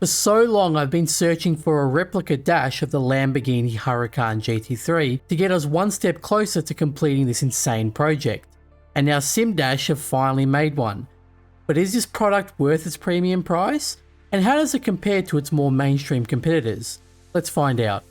For so long I've been searching for a replica dash of the Lamborghini Huracan GT3 to get us one step closer to completing this insane project. And now sim.dash have finally made one. But is this product worth its premium price? And how does it compare to its more mainstream competitors? Let's find out.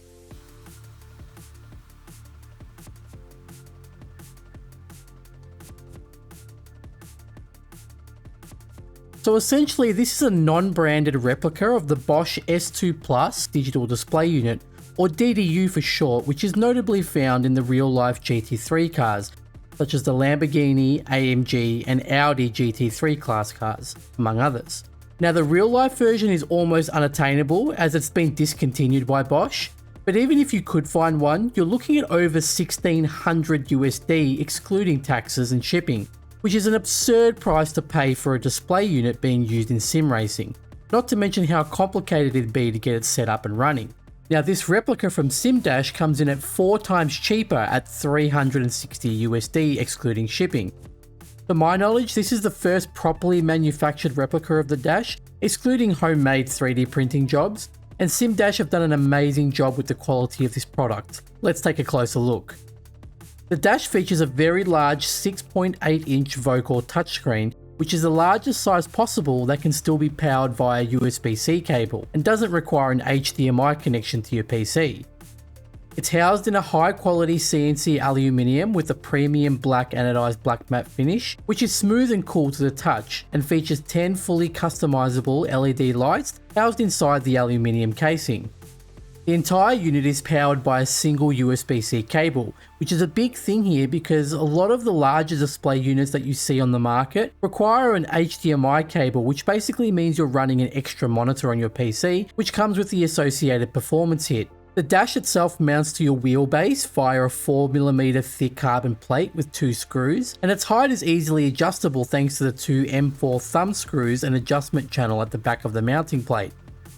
So essentially this is a non-branded replica of the Bosch S2 Plus digital display unit, or DDU for short, which is notably found in the real-life GT3 cars, such as the Lamborghini, AMG and Audi GT3 class cars, among others. Now the real-life version is almost unattainable as it's been discontinued by Bosch, but even if you could find one, you're looking at over $1,600 USD excluding taxes and shipping, which is an absurd price to pay for a display unit being used in sim racing, not to mention how complicated it'd be to get it set up and running. Now this replica from sim.dash comes in at 4 times cheaper at $360 USD excluding shipping. To my knowledge, this is the first properly manufactured replica of the Dash, excluding homemade 3D printing jobs, and sim.dash have done an amazing job with the quality of this product. Let's take a closer look. The Dash features a very large 6.8-inch VOCORE touchscreen, which is the largest size possible that can still be powered via USB-C cable and doesn't require an HDMI connection to your PC. It's housed in a high-quality CNC aluminium with a premium black anodized black matte finish, which is smooth and cool to the touch, and features 10 fully customizable LED lights housed inside the aluminium casing. The entire unit is powered by a single USB-C cable, which is a big thing here because a lot of the larger display units that you see on the market require an HDMI cable, which basically means you're running an extra monitor on your PC, which comes with the associated performance hit. The Dash itself mounts to your wheelbase via a 4mm thick carbon plate with 2 screws, and its height is easily adjustable thanks to the 2 M4 thumb screws and adjustment channel at the back of the mounting plate.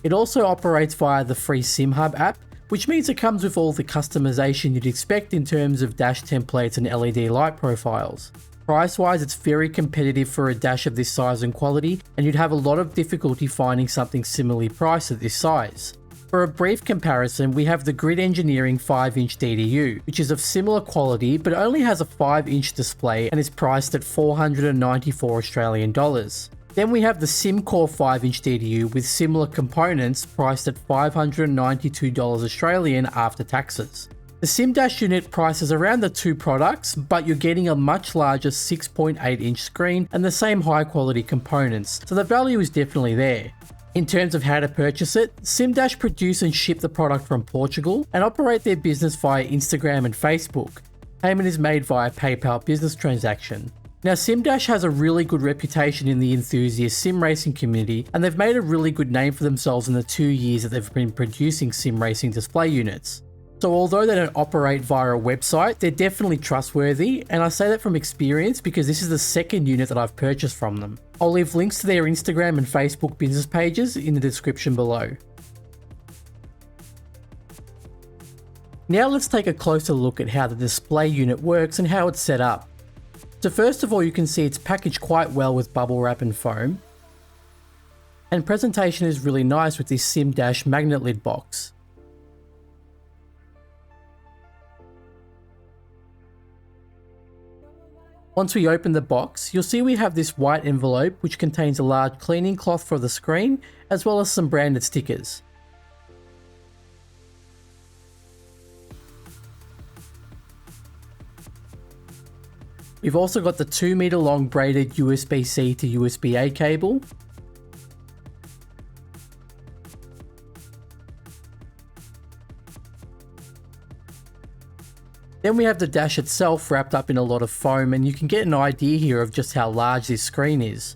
It also operates via the free SIMHUB app, which means it comes with all the customization you'd expect in terms of Dash templates and LED light profiles. Price-wise, it's very competitive for a Dash of this size and quality, and you'd have a lot of difficulty finding something similarly priced at this size. For a brief comparison, we have the Grid Engineering 5-inch DDU, which is of similar quality but only has a 5-inch display and is priced at 494 Australian dollars. Then we have the SimCore 5-inch DDU with similar components priced at $592 Australian after taxes. The sim.dash unit prices around the two products, but you're getting a much larger 6.8-inch screen and the same high quality components, so the value is definitely there. In terms of how to purchase it, sim.dash produce and ship the product from Portugal and operate their business via Instagram and Facebook. Payment is made via PayPal business transaction. Now sim.dash has a really good reputation in the enthusiast sim racing community, and they've made a really good name for themselves in the 2 years that they've been producing sim racing display units. So although they don't operate via a website, they're definitely trustworthy, and I say that from experience because this is the second unit that I've purchased from them. I'll leave links to their Instagram and Facebook business pages in the description below. Now let's take a closer look at how the display unit works and how it's set up. So first of all, you can see it's packaged quite well with bubble wrap and foam. And presentation is really nice with this sim.dash magnet lid box. Once we open the box, you'll see we have this white envelope which contains a large cleaning cloth for the screen, as well as some branded stickers. We've also got the 2 meter long braided USB-C to USB-A cable. Then we have the dash itself wrapped up in a lot of foam, and you can get an idea here of just how large this screen is.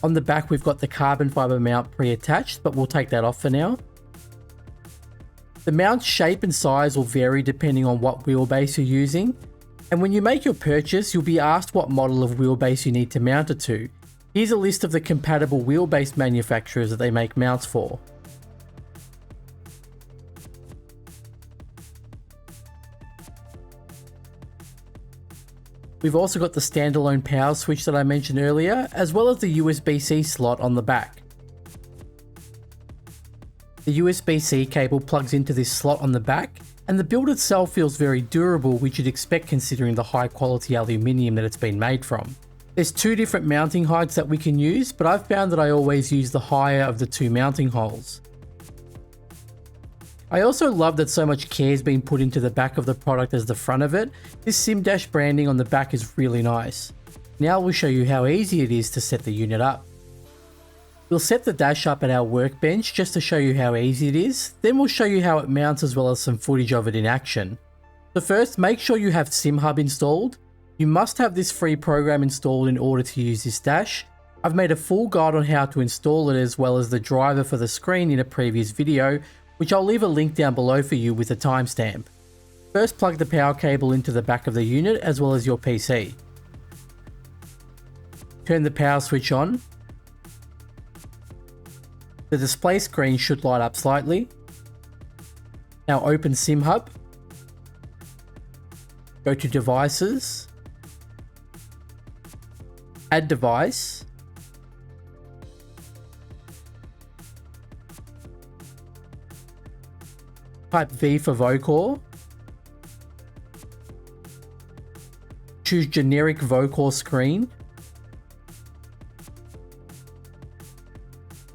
On the back we've got the carbon fiber mount pre-attached, but we'll take that off for now. The mount's shape and size will vary depending on what wheelbase you're using, and when you make your purchase you'll be asked what model of wheelbase you need to mount it to. Here's a list of the compatible wheelbase manufacturers that they make mounts for. We've also got the standalone power switch that I mentioned earlier, as well as the USB-C slot on the back. The USB-C cable plugs into this slot on the back, and the build itself feels very durable, which you'd expect considering the high quality aluminium that it's been made from. There's two different mounting heights that we can use, but I've found that I always use the higher of the two mounting holes. I also love that so much care has been put into the back of the product as the front of it. This SIM-dash branding on the back is really nice. Now we'll show you how easy it is to set the unit up. We'll set the dash up at our workbench just to show you how easy it is, then we'll show you how it mounts as well as some footage of it in action. So first, make sure you have SimHUB installed. You must have this free program installed in order to use this dash. I've made a full guide on how to install it as well as the driver for the screen in a previous video, which I'll leave a link down below for you with a timestamp. First, plug the power cable into the back of the unit as well as your PC. Turn the power switch on. The display screen should light up slightly. Now open SimHUB. Go to Devices. Add device. Type V for VOCORE. Choose generic VOCORE screen.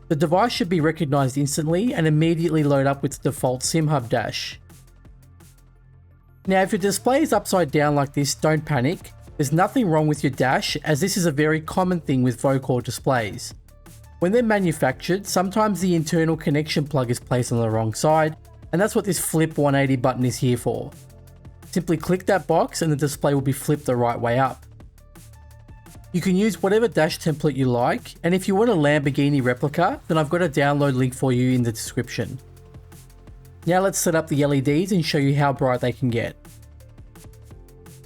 The device should be recognized instantly and immediately load up with the default SimHUB dash. Now if your display is upside down like this, don't panic. There's nothing wrong with your dash, as this is a very common thing with VOCORE displays. When they're manufactured, sometimes the internal connection plug is placed on the wrong side, and that's what this flip 180 button is here for. Simply click that box and the display will be flipped the right way up. You can use whatever dash template you like, and if you want a Lamborghini replica, then I've got a download link for you in the description. Now let's set up the LEDs and show you how bright they can get.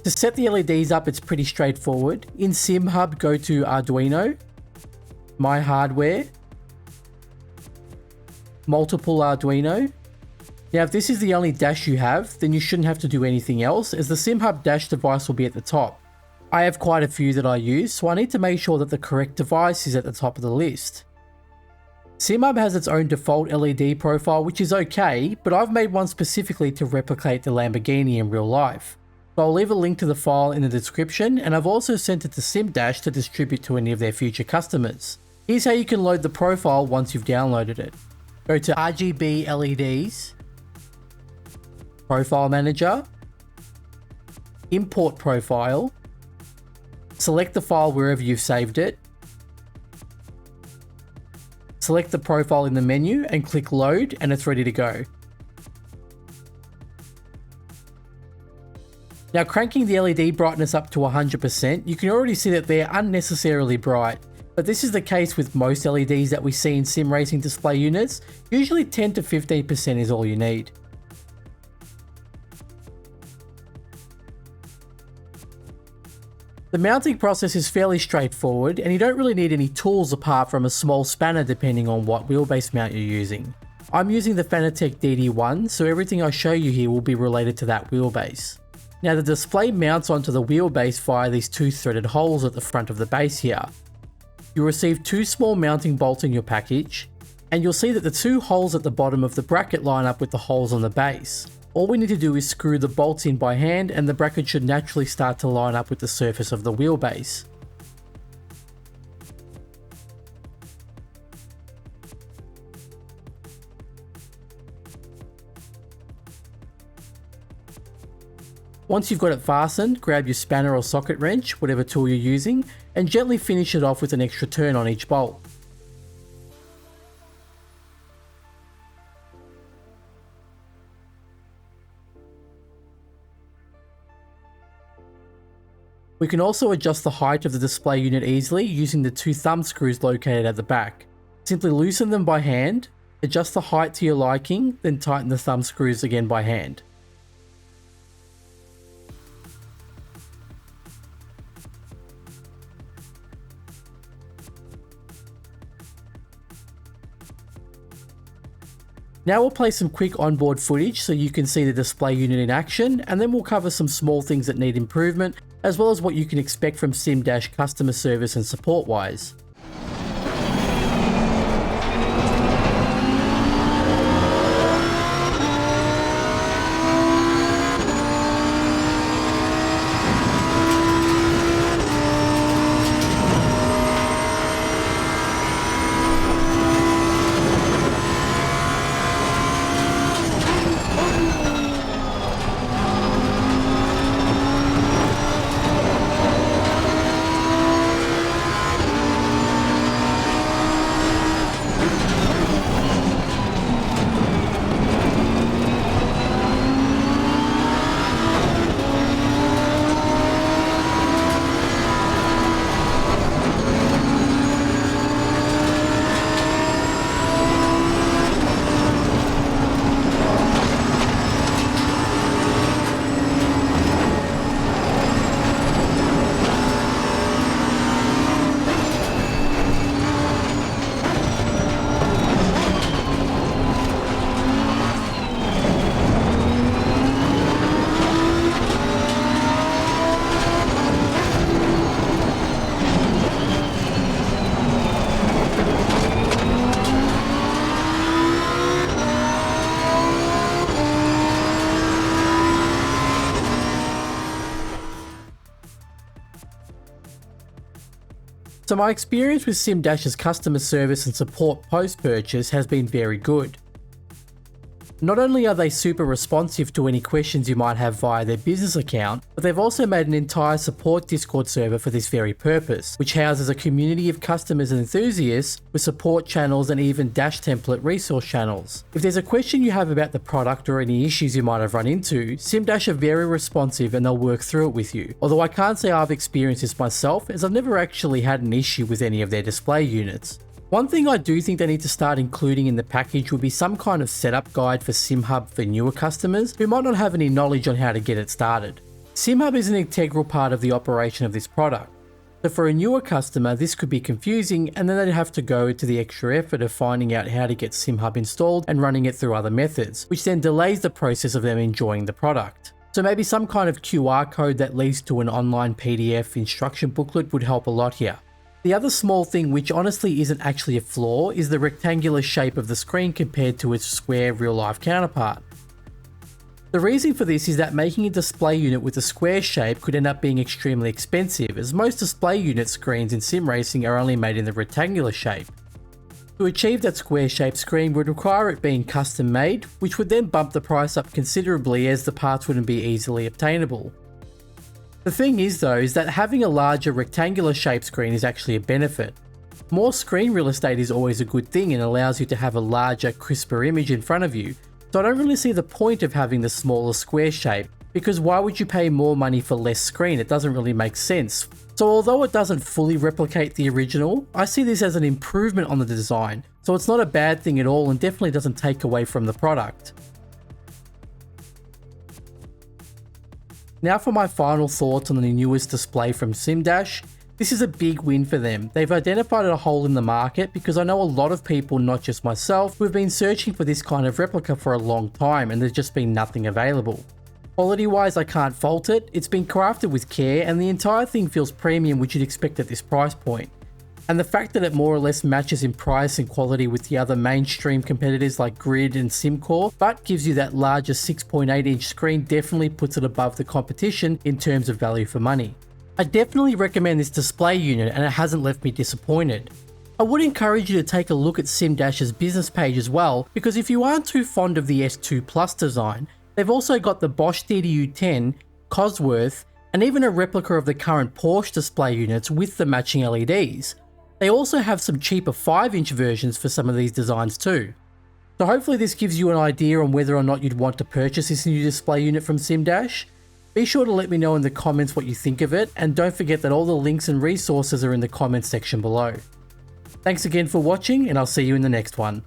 To set the LEDs up, it's pretty straightforward. In SimHUB, go to Arduino, My Hardware, Multiple Arduino. Now if this is the only dash you have, then you shouldn't have to do anything else, as the SimHUB dash device will be at the top. I have quite a few that I use, so I need to make sure that the correct device is at the top of the list. SimHUB has its own default LED profile, which is okay, but I've made one specifically to replicate the Lamborghini in real life. So I'll leave a link to the file in the description, and I've also sent it to SimDash to distribute to any of their future customers. Here's how you can load the profile once you've downloaded it. Go to RGB LEDs, Profile Manager, Import Profile, select the file wherever you've saved it, select the profile in the menu and click Load, and it's ready to go. Now cranking the LED brightness up to 100%, you can already see that they're unnecessarily bright, but this is the case with most LEDs that we see in sim racing display units. Usually 10 to 15% is all you need. The mounting process is fairly straightforward, and you don't really need any tools apart from a small spanner depending on what wheelbase mount you're using. I'm using the Phanteks DD1, so everything I show you here will be related to that wheelbase. Now the display mounts onto the wheelbase via these two threaded holes at the front of the base here. You'll receive two small mounting bolts in your package, and you'll see that the two holes at the bottom of the bracket line up with the holes on the base. All we need to do is screw the bolts in by hand, and the bracket should naturally start to line up with the surface of the wheelbase. Once you've got it fastened, grab your spanner or socket wrench, whatever tool you're using, and gently finish it off with an extra turn on each bolt. We can also adjust the height of the display unit easily using the two thumb screws located at the back. Simply loosen them by hand, adjust the height to your liking, then tighten the thumb screws again by hand. Now we'll play some quick onboard footage so you can see the display unit in action, and then we'll cover some small things that need improvement, as well as what you can expect from sim-dash customer service and support wise. So my experience with sim-dash's customer service and support post-purchase has been very good. Not only are they super responsive to any questions you might have via their business account, but they've also made an entire support Discord server for this very purpose, which houses a community of customers and enthusiasts with support channels and even Dash template resource channels. If there's a question you have about the product or any issues you might have run into, sim-dash are very responsive and they'll work through it with you. Although I can't say I've experienced this myself, as I've never actually had an issue with any of their display units. One thing I do think they need to start including in the package would be some kind of setup guide for SIMHUB for newer customers who might not have any knowledge on how to get it started. SIMHUB is an integral part of the operation of this product, so for a newer customer this could be confusing and then they'd have to go to the extra effort of finding out how to get SIMHUB installed and running it through other methods, which then delays the process of them enjoying the product. So maybe some kind of QR code that leads to an online PDF instruction booklet would help a lot here. The other small thing, which honestly isn't actually a flaw, is the rectangular shape of the screen compared to its square real-life counterpart. The reason for this is that making a display unit with a square shape could end up being extremely expensive, as most display unit screens in sim racing are only made in the rectangular shape. To achieve that square shaped screen would require it being custom made, which would then bump the price up considerably as the parts wouldn't be easily obtainable. The thing is though, is that having a larger rectangular shaped screen is actually a benefit. More screen real estate is always a good thing and allows you to have a larger, crisper image in front of you, so I don't really see the point of having the smaller square shape, because why would you pay more money for less screen? It doesn't really make sense. So although it doesn't fully replicate the original, I see this as an improvement on the design, so it's not a bad thing at all and definitely doesn't take away from the product. Now for my final thoughts on the newest display from sim-dash. This is a big win for them. They've identified a hole in the market because I know a lot of people, not just myself, who have been searching for this kind of replica for a long time and there's just been nothing available. Quality wise I can't fault it, it's been crafted with care and the entire thing feels premium, which you'd expect at this price point. And the fact that it more or less matches in price and quality with the other mainstream competitors like Grid and SimCore, but gives you that larger 6.8 inch screen definitely puts it above the competition in terms of value for money. I definitely recommend this display unit and it hasn't left me disappointed. I would encourage you to take a look at sim-dash's business page as well, because if you aren't too fond of the S2 Plus design, they've also got the Bosch DDU 10, Cosworth, and even a replica of the current Porsche display units with the matching LEDs. They also have some cheaper 5-inch versions for some of these designs too. So hopefully this gives you an idea on whether or not you'd want to purchase this new display unit from sim-dash. Be sure to let me know in the comments what you think of it, and don't forget that all the links and resources are in the comments section below. Thanks again for watching, and I'll see you in the next one.